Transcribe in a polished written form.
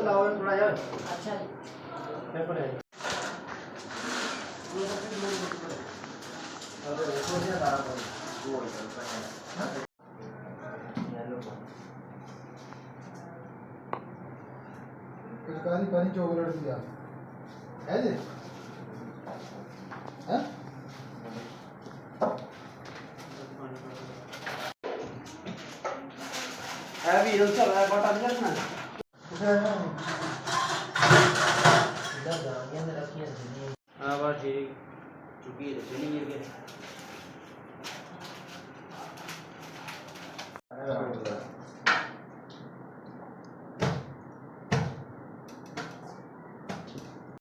लाओ थोड़ा यार। अच्छा जी। पेपर है। अरे देखो ये दारा पर वो चलता है। हां येलो पर पिचकारी पानी चॉकलेट दिया है जी हैं है भी इधर चल रहा है बटा दिया ना इधर जा ये अंदर रखिए हां बस ठीक चुकी है चली गिर गया